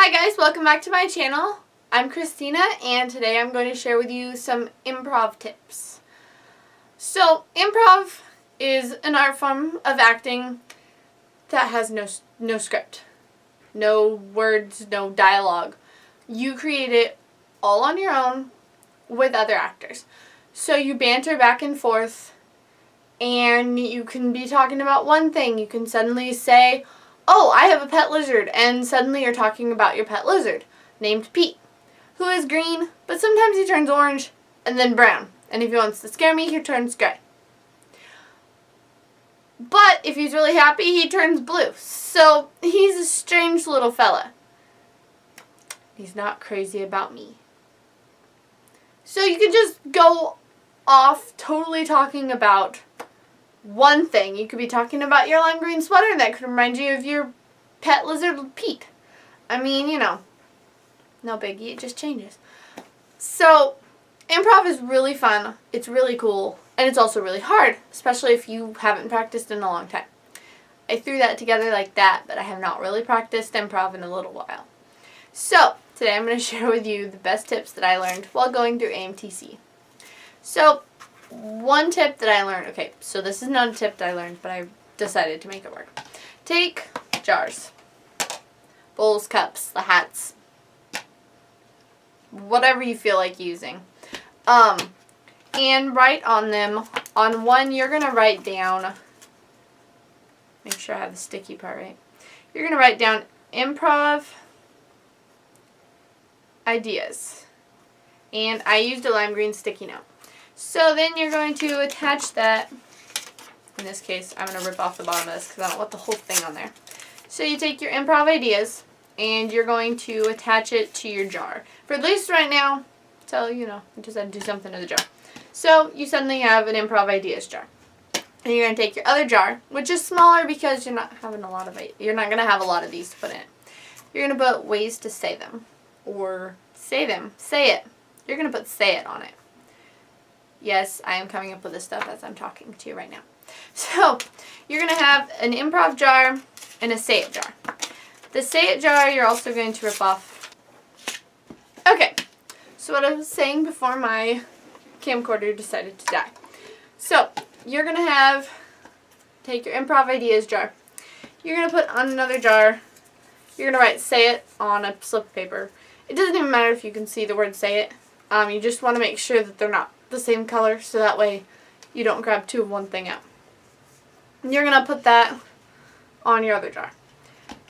Hi guys, welcome back to my channel. I'm Christina and today I'm going to share with you some improv tips. So, improv is an art form of acting that has no script, no words, no dialogue. You create it all on your own with other actors. So you banter back and forth and you can be talking about one thing. You can suddenly say, "Oh, I have a pet lizard," and suddenly you're talking about your pet lizard, named Pete, who is green, but sometimes he turns orange and then brown. And if he wants to scare me, he turns gray. But if he's really happy, he turns blue. So he's a strange little fella. He's not crazy about me. So you can just go off totally talking about one thing. You could be talking about your lime green sweater that could remind you of your pet lizard Pete. I mean, you know, no biggie, it just changes. So, improv is really fun, it's really cool, and it's also really hard, especially if you haven't practiced in a long time. I threw that together like that, but I have not really practiced improv in a little while. So, today I'm going to share with you the best tips that I learned while going through AMTC. So, one tip that I learned, okay, so this is not a tip that I learned, but I decided to make it work. Take jars, bowls, cups, the hats, whatever you feel like using, and write on them. On one, you're going to write down, make sure I have the sticky part right, you're going to write down improv ideas, and I used a lime green sticky note. So then you're going to attach that, in this case I'm going to rip off the bottom of this because I don't want the whole thing on there. So you take your improv ideas and you're going to attach it to your jar. For at least right now, so you know, you just had to do something to the jar. So you suddenly have an improv ideas jar. And you're going to take your other jar, which is smaller because you're not having a lot of it. You're not going to have a lot of these to put in it. You're going to put ways to say them. Or say them. Say it. You're going to put say it on it. Yes, I am coming up with this stuff as I'm talking to you right now. So, you're going to have an improv jar and a say it jar. The say it jar you're also going to rip off. Okay, so what I was saying before my camcorder decided to die. So, you're going to take your improv ideas jar. You're going to put on another jar. You're going to write say it on a slip of paper. It doesn't even matter if you can see the word say it. You just want to make sure that they're not the same color, so that way you don't grab two of one thing out. And you're going to put that on your other jar.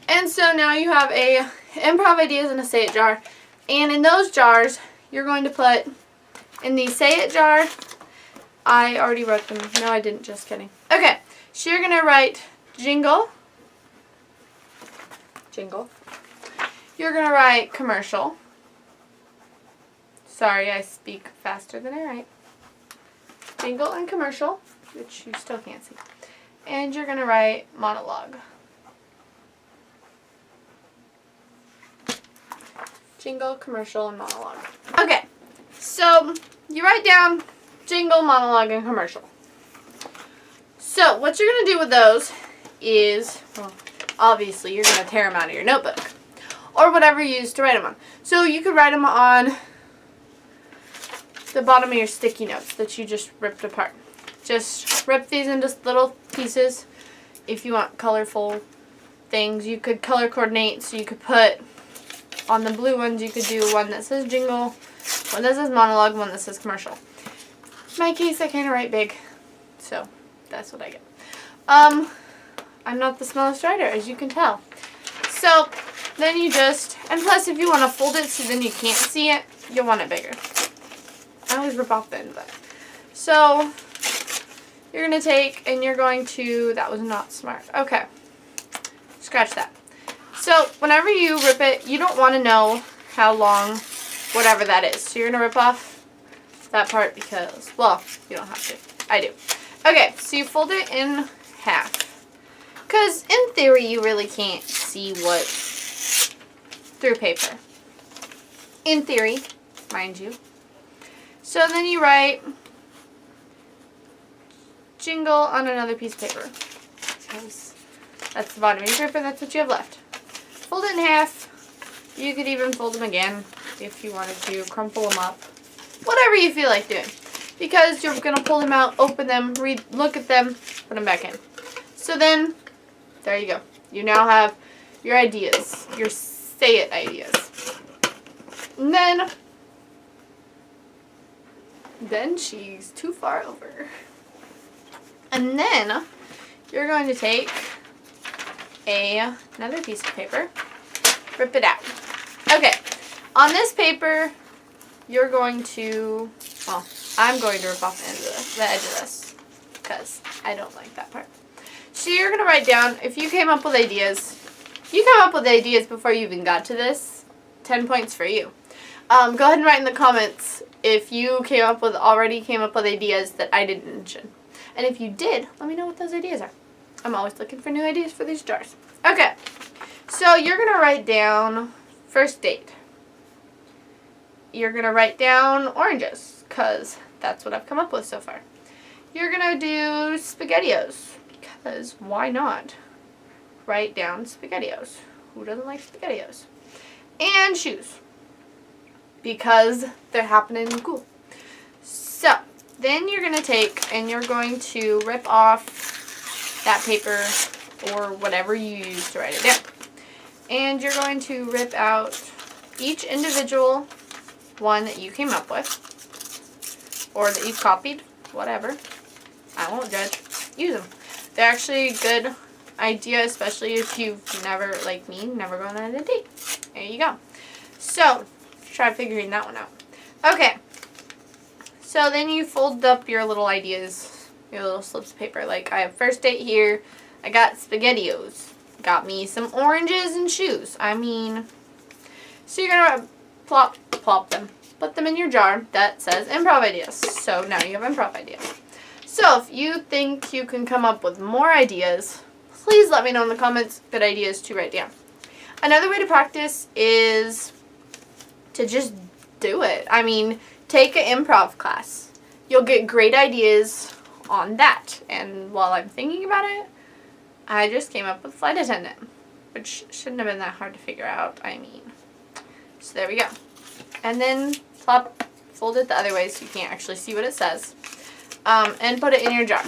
And so now you have a improv ideas and a say it jar. And in those jars, you're going to put, in the say it jar, I already wrote them. No, I didn't, just kidding. Okay, so you're going to write jingle. Jingle. You're going to write commercial. Sorry, I speak faster than I write. Jingle and commercial, which you still can't see. And you're going to write monologue. Jingle, commercial, and monologue. Okay, so you write down jingle, monologue, and commercial. So what you're going to do with those is, well, obviously you're going to tear them out of your notebook. Or whatever you use to write them on. So you could write them on the bottom of your sticky notes that you just ripped apart. Just rip these into little pieces. If you want colorful things, you could color coordinate. So you could put on the blue ones, you could do one that says jingle, one that says monologue, one that says commercial. In my case, I kind of write big, so that's what I get. I'm not the smallest writer, as you can tell. So then you just, and plus if you want to fold it so then you can't see it, you'll want it bigger. I always rip off the end of that. So, you're going to take and you're going to, that was not smart. Okay. Scratch that. So, whenever you rip it, you don't want to know how long whatever that is. So, you're going to rip off that part because, well, you don't have to. I do. Okay, so you fold it in half. Because, in theory, you really can't see what through paper. In theory, mind you. So then you write jingle on another piece of paper. Because that's the bottom of your paper, that's what you have left. Fold it in half, You could even fold them again if you wanted to, crumple them up. Whatever you feel like doing. Because you're going to pull them out, open them, look at them, put them back in. So then, there you go. You now have your ideas, your say it ideas. And then she's too far over. And then you're going to take another piece of paper, rip it out. Okay, on this paper, you're going to, well, I'm going to rip off the edge of this because I don't like that part. So you're going to write down, if you came up with ideas, you came up with ideas before you even got to this, 10 points for you. Go ahead and write in the comments if you already came up with ideas that I didn't mention. And if you did, let me know what those ideas are. I'm always looking for new ideas for these jars. Okay, so you're going to write down first date. You're going to write down oranges, because that's what I've come up with so far. You're going to do SpaghettiOs, because why not? Write down SpaghettiOs. Who doesn't like SpaghettiOs? And shoes, because they're happening cool. So, then you're going to take and you're going to rip off that paper or whatever you use to write it down. And you're going to rip out each individual one that you came up with or that you've copied, whatever. I won't judge. Use them. They're actually a good idea, especially if you've never, like me, never gone on a date. There you go. So, try figuring that one out. Okay. So then you fold up your little ideas, your little slips of paper. Like, I have first date here. I got SpaghettiOs. Got me some oranges and shoes. I mean, so you're going to plop them. Put them in your jar that says improv ideas. So now you have improv ideas. So if you think you can come up with more ideas, please let me know in the comments good ideas to write down. Another way to practice is to just do it. I mean, take an improv class. You'll get great ideas on that. And while I'm thinking about it, I just came up with flight attendant, which shouldn't have been that hard to figure out, I mean. So there we go. And then fold it the other way so you can't actually see what it says. And put it in your jar.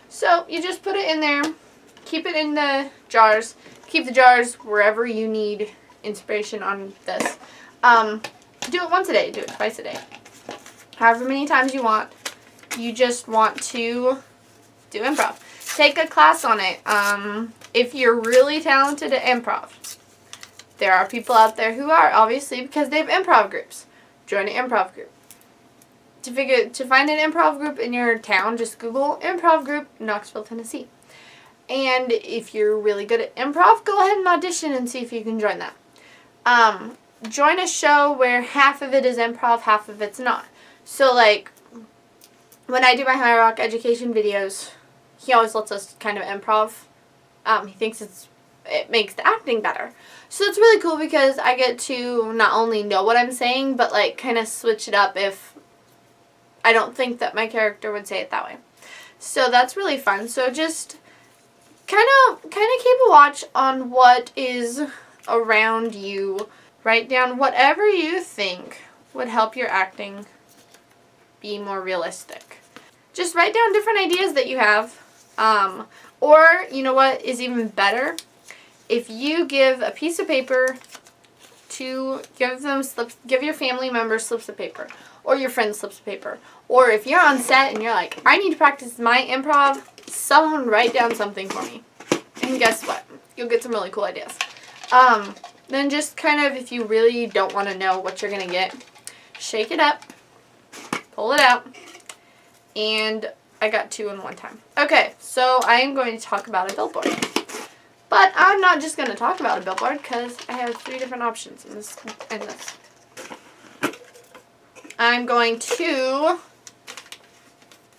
So you just put it in there. Keep it in the jars. Keep the jars wherever you need inspiration on this. Do it once a day. Do it twice a day. However many times you want. You just want to do improv. Take a class on it. If you're really talented at improv, there are people out there who are, obviously, because they have improv groups. Join an improv group. To find an improv group in your town, just Google improv group Knoxville, Tennessee. And if you're really good at improv, go ahead and audition and see if you can join that. Join a show where half of it is improv, half of it's not. So, like, when I do my High Rock education videos, he always lets us kind of improv. He thinks it makes the acting better. So it's really cool because I get to not only know what I'm saying, but, like, kind of switch it up if I don't think that my character would say it that way. So that's really fun. So just kind of keep a watch on what is around you. Write down whatever you think would help your acting be more realistic. Just write down different ideas that you have. Or, you know what is even better? If you give a piece of paper to give your family members slips of paper. Or your friends slips of paper. Or if you're on set and you're like, I need to practice my improv, someone write down something for me. And guess what? You'll get some really cool ideas. Then just kind of, if you really don't want to know what you're going to get, shake it up, pull it out, and I got 2 in one time. Okay, so I am going to talk about a billboard. But I'm not just going to talk about a billboard because I have 3 different options in this. I'm going to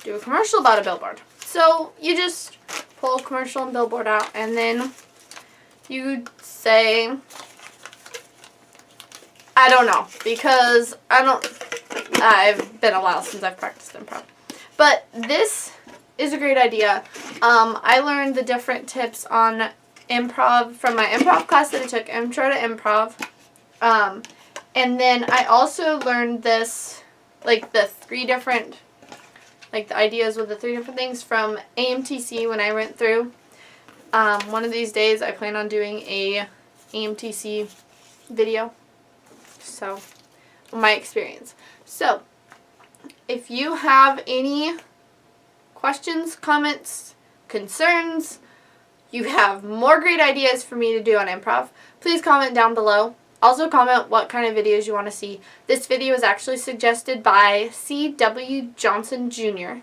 do a commercial about a billboard. So you just pull a commercial and billboard out, and then you say, I don't know, because I've been a while since I've practiced improv. But this is a great idea. I learned the different tips on improv from my improv class that I took, Intro to Improv. And then I also learned this, like the ideas with the 3 different things from AMTC when I went through. One of these days I plan on doing a AMTC video. So, my experience. So, if you have any questions, comments, concerns, you have more great ideas for me to do on improv, please comment down below. Also comment what kind of videos you want to see. This video was actually suggested by C.W. Johnson Jr.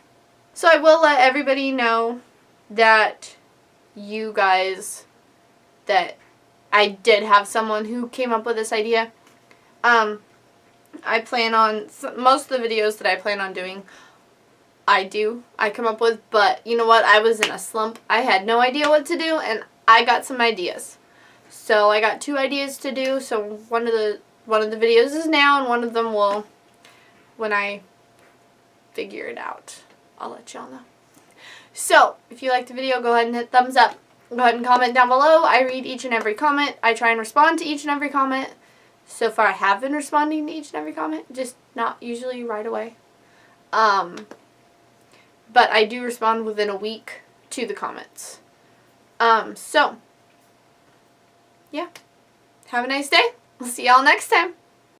So I will let everybody know that that I did have someone who came up with this idea. I plan on, most of the videos that I plan on doing, I come up with, but you know what, I was in a slump. I had no idea what to do, and I got some ideas. So I got 2 ideas to do, so one of the videos is now, and one of them will, when I figure it out, I'll let y'all know. So, if you liked the video, go ahead and hit thumbs up. Go ahead and comment down below. I read each and every comment. I try and respond to each and every comment. So far, I have been responding to each and every comment, just not usually right away. But I do respond within a week to the comments. So, yeah. Have a nice day. We'll see y'all next time.